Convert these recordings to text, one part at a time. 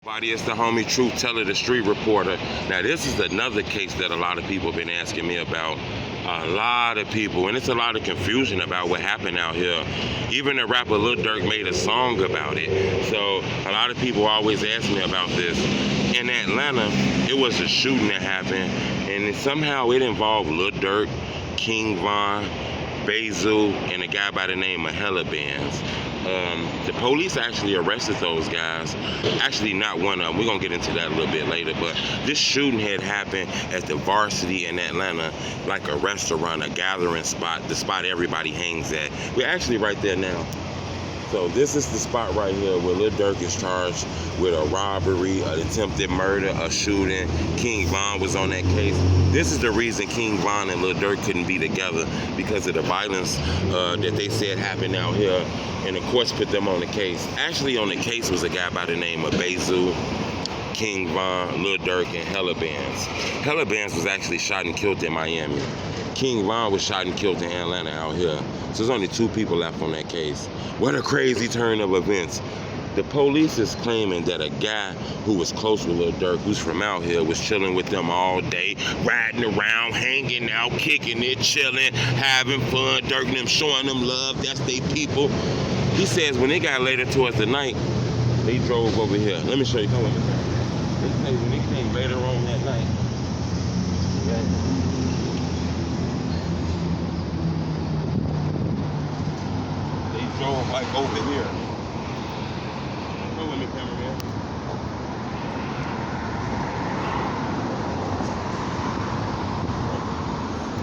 Everybody, it's the homie Truth Teller, the street reporter. Now this is another case that a lot of people have been asking me about. A lot of people, and it's a lot of confusion about what happened out here. Even the rapper LilDurk made a song about it. So a lot of people always ask me about this. In Atlanta, it was a shooting that happened, and somehow it involved LilDurk, KingVon, Bezu, and a guy by the name of Hella Bands. The police actually arrested those guys. Actually, not one of them. We're going to get into that a little bit later. But this shooting had happened at the Varsity in Atlanta, like a restaurant, a gathering spot, the spot everybody hangs at. We're actually right there now. So this is the spot right here where LilDurk is charged with a robbery, an attempted murder, a shooting. KingVon was on that case. This is the reason KingVon and LilDurk couldn't be together, because of the violence that they said happened out here. And the courts put them on the case. Actually on the case was a guy by the name of Bezu, KingVon, LilDurk, and Hella Bands. Hella Bands was actually shot and killed in Miami. KingVon was shot and killed in Atlanta out here. So there's only 2 people left on that case. What a crazy turn of events. The police is claiming that a guy who was close with LilDurk, who's from out here, was chilling with them all day, riding around, hanging out, kicking it, chilling, having fun, Durk and them showing them love. That's they people. He says when it got later towards the night, they drove over here. Let me show you. Come with me. They say when they came later on that night, they drove like over here. Come with me, cameraman.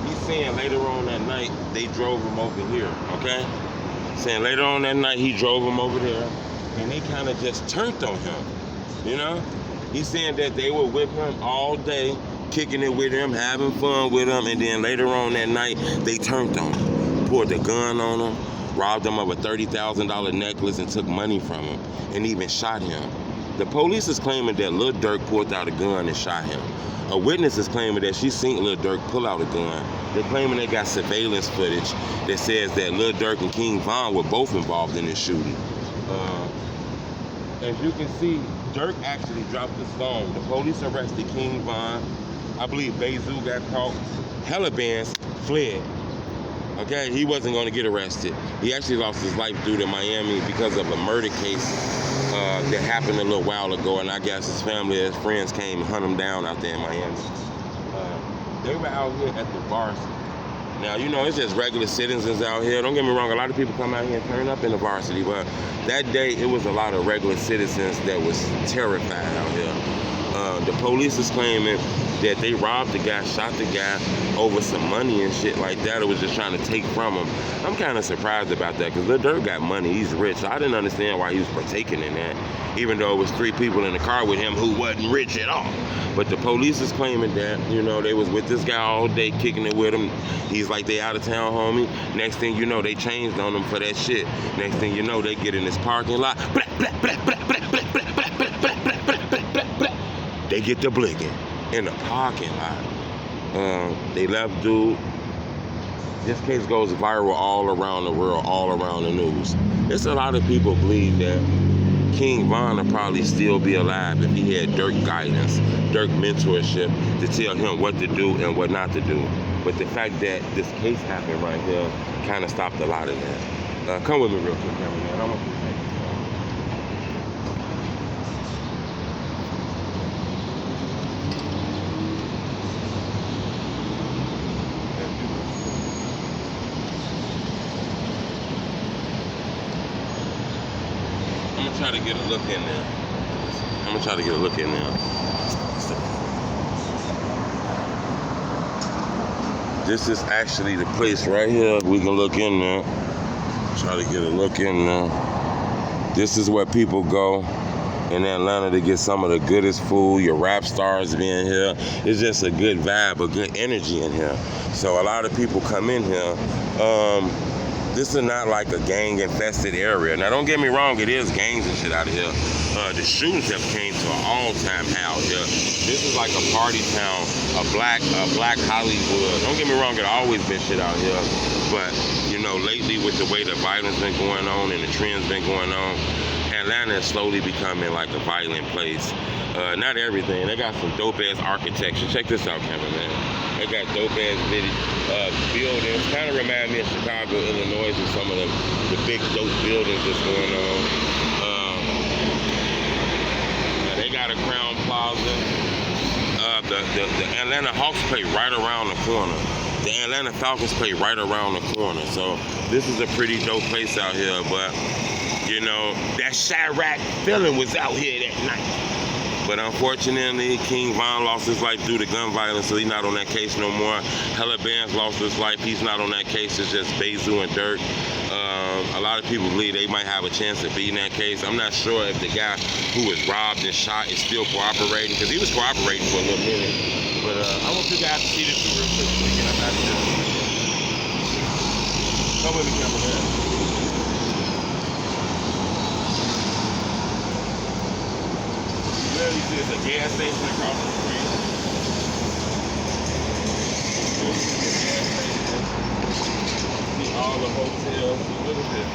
He's saying later on that night, they drove him over here, okay? Saying later on that night, he drove him over there, and they kind of just turned on him, you know? He's saying that they were with him all day, kicking it with him, having fun with him, and then later on that night, they turned on him, pulled a gun on him, robbed him of a $30,000 necklace and took money from him, and even shot him. The police is claiming that LilDurk pulled out a gun and shot him. A witness is claiming that she seen LilDurk pull out a gun. They're claiming they got surveillance footage that says that LilDurk and KingVon were both involved in this shooting. As you can see, Durk actually dropped the song. The police arrested KingVon. I believe Bezu got caught. Hella Bands fled. Okay, he wasn't going to get arrested. He actually lost his life due to Miami because of a murder case that happened a little while ago, and I guess his family, his friends came and hunt him down out there in Miami. They were out here at the Varsity. Now, you know, it's just regular citizens out here. Don't get me wrong, a lot of people come out here and turn up in the Varsity, but that day it was a lot of regular citizens that was terrified out here. The police is claiming that they robbed the guy, shot the guy over some money and shit like that. It was just trying to take from him. I'm kind of surprised about that, because LilDurk got money. He's rich. So I didn't understand why he was partaking in that, even though it was 3 people in the car with him who wasn't rich at all. But the police is claiming that, you know, they was with this guy all day, kicking it with him. He's like, they out of town, homie. Next thing you know, they changed on him for that shit. Next thing you know, they get in this parking lot. They get the blicking in the parking lot. They left dude. This case goes viral all around the world, all around the news. There's a lot of people believe that KingVon would probably still be alive if he had Durk guidance, Durk mentorship to tell him what to do and what not to do. But the fact that this case happened right here kind of stopped a lot of that. Come with me real quick, cameraman. I want you to take it. I'm gonna try to get a look in there. I'm gonna try to get a look in there. This is actually the place right here. We can look in there. Try to get a look in there. This is where people go in Atlanta to get some of the goodest food. Your rap stars being here. It's just a good vibe, a good energy in here. So a lot of people come in here. This is not like a gang-infested area. Now, don't get me wrong, it is gangs and shit out of here. The shootings have came to an all-time high out here. This is like a party town, a black Hollywood. Don't get me wrong, it always been shit out here. But, you know, lately with the way the violence been going on and the trends been going on, Atlanta is slowly becoming like a violent place. Not everything. They got some dope ass architecture. Check this out, cameraman. They got dope ass buildings. Kind of remind me of Chicago, Illinois, and some of the big dope buildings that's going on. They got a Crown Plaza. The Atlanta Hawks play right around the corner. The Atlanta Falcons play right around the corner. So this is a pretty dope place out here. But you know, that Chirac feeling was out here that night. But unfortunately, King Von lost his life due to gun violence, so he's not on that case no more. Hella Bands lost his life. He's not on that case. It's just Bezu and Durk. A lot of people believe they might have a chance of beating that case. I'm not sure if the guy who was robbed and shot is still cooperating, because he was cooperating for a little minute. But I want you guys to see this real quick so we get up out of here. Come with me, cameraman. You see it's a gas station across the street. See all the hotels. Look at this.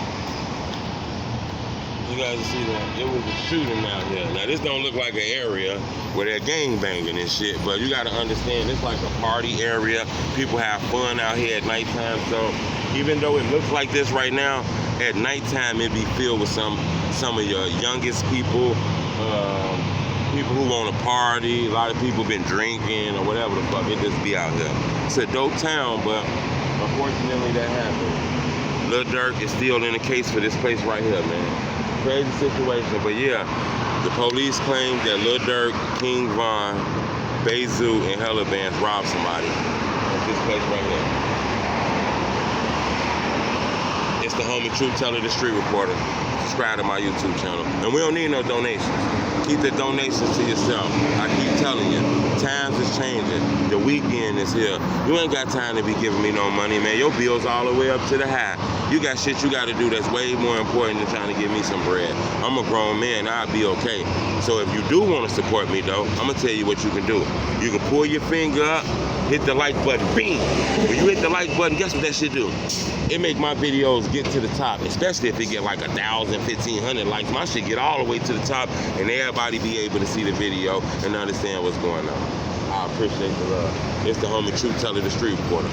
You guys see that? It was a shooting out here. Now this don't look like an area where they're gang banging and shit, but you gotta understand it's like a party area. People have fun out here at nighttime. So even though it looks like this right now, at nighttime it be filled with some of your youngest people. People who want to party, a lot of people been drinking or whatever the fuck, it just be out here. It's a dope town, but unfortunately that happened. LilDurk is still in the case for this place right here, man. Crazy situation, but yeah, the police claim that LilDurk, King Von, Bezu, and Hella Bands robbed somebody at this place right here. It's the homie Truth Teller, the street reporter. Subscribe to my YouTube channel. And we don't need no donations. Keep the donations to yourself. I keep telling you, times is changing. The weekend is here. You ain't got time to be giving me no money, man. Your bill's all the way up to the high. You got shit you got to do that's way more important than trying to give me some bread. I'm a grown man. I'll be okay. So if you do want to support me, though, I'm going to tell you what you can do. You can pull your finger up, hit the like button, bing. When you hit the like button, guess what that shit do? It make my videos get to the top, especially if it get like 1,000, 1,500 likes. My shit get all the way to the top, and everybody be able to see the video and understand what's going on. I appreciate the love. It's the homie Truth Teller, the street reporter.